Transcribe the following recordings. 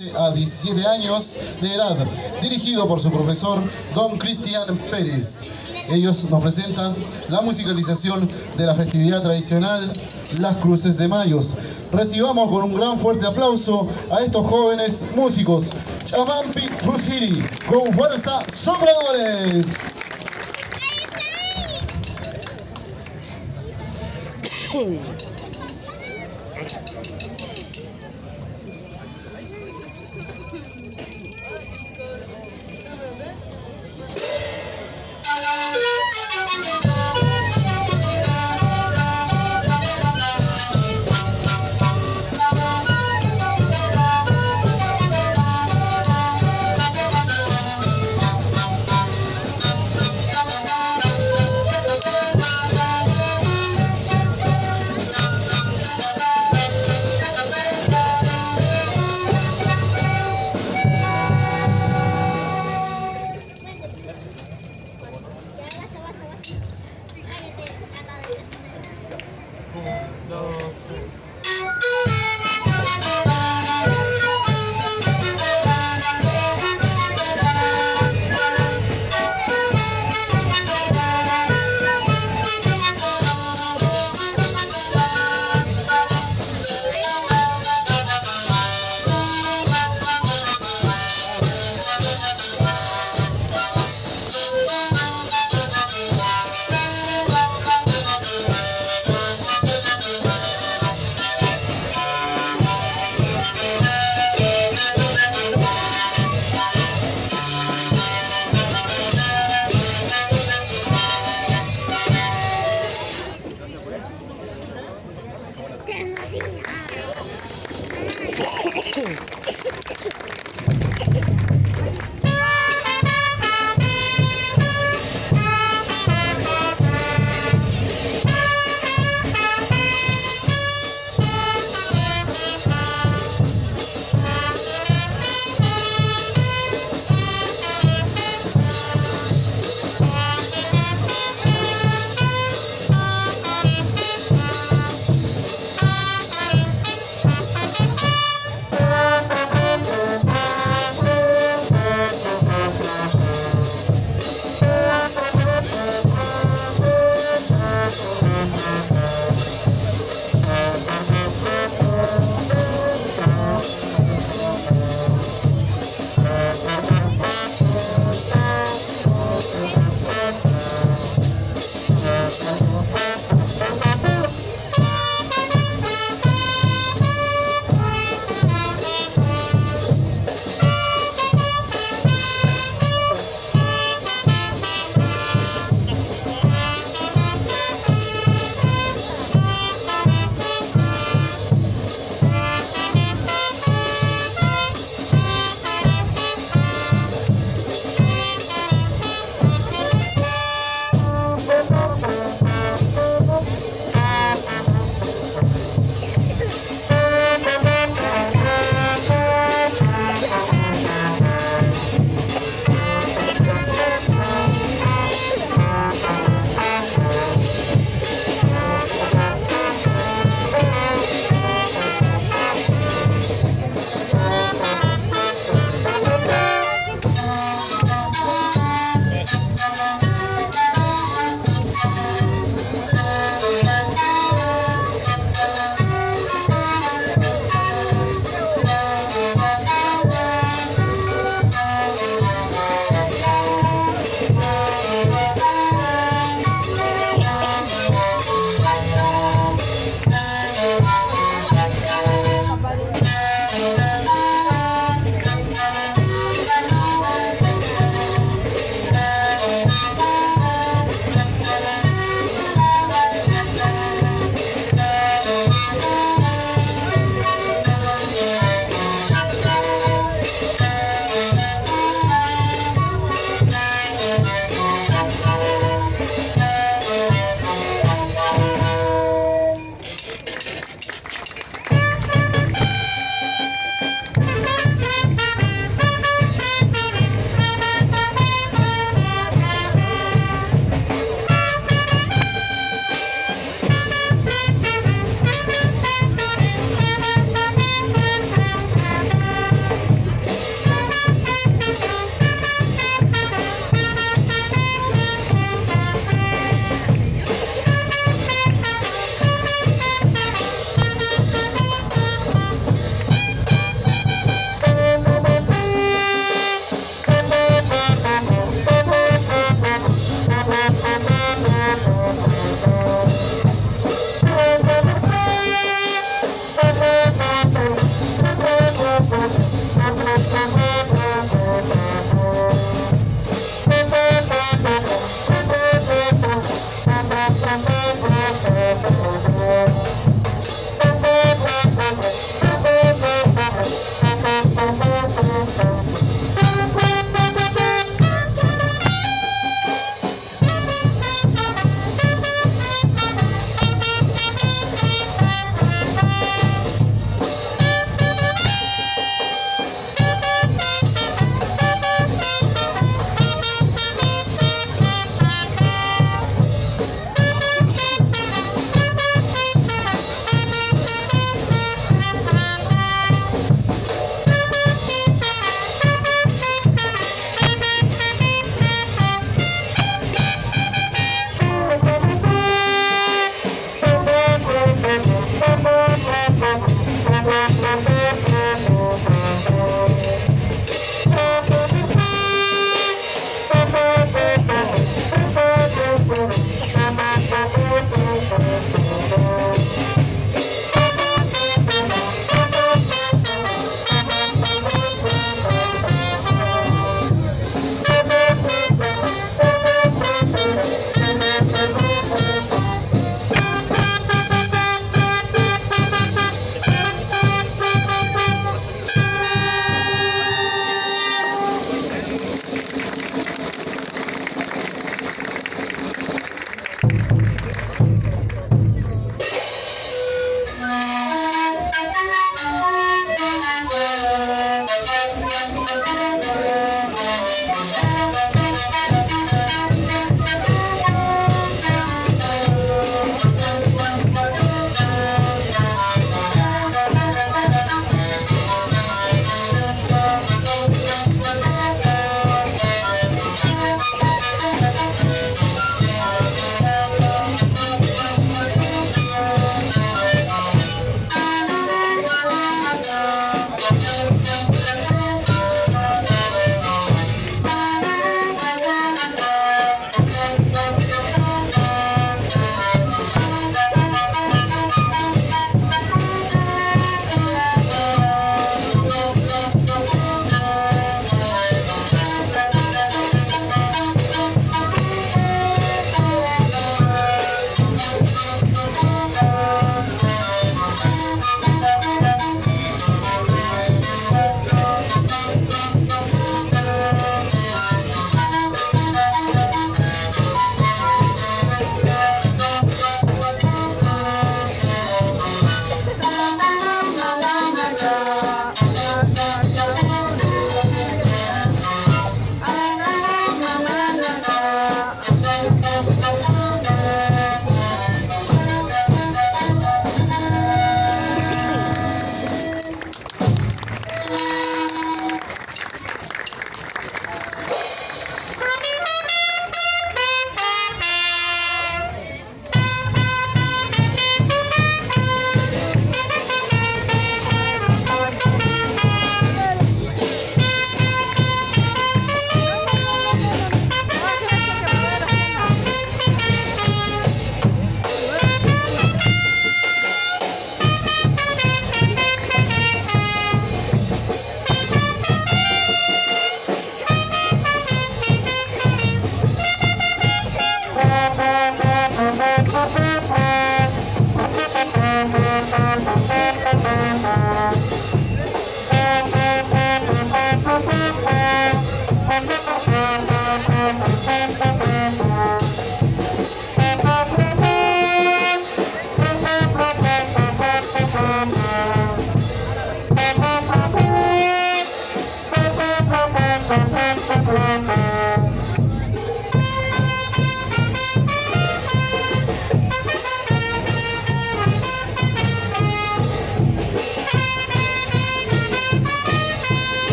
A 17 años de edad, dirigido por su profesor Don Cristian Pérez. Ellos nos presentan la musicalización de la festividad tradicional Las Cruces de Mayos. Recibamos con un gran fuerte aplauso a estos jóvenes músicos. Chamampi Frusiri, con fuerza, sopladores.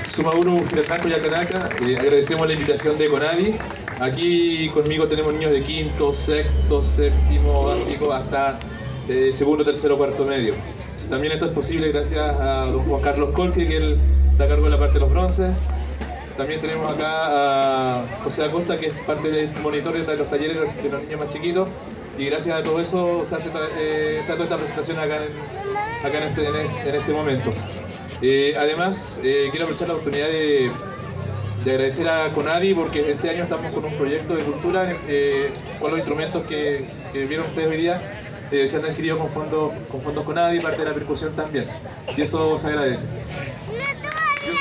Sumauru Giratranco Yacanaka, agradecemos la invitación de Conavi. Aquí conmigo tenemos niños de quinto, sexto, séptimo, básico, hasta segundo, tercero, cuarto medio. También esto es posible gracias a don Juan Carlos Colque, que él está a cargo de la parte de los bronces. También tenemos acá a José Acosta, que es parte del monitor de los talleres de los niños más chiquitos. Y gracias a todo eso se hace toda esta presentación acá en este momento. Además, quiero aprovechar la oportunidad de agradecer a Conavi, porque este año estamos con un proyecto de cultura con los instrumentos que vieron ustedes hoy día. Se han adquirido con fondos Conavi, parte de la percusión también, y eso se agradece. Dios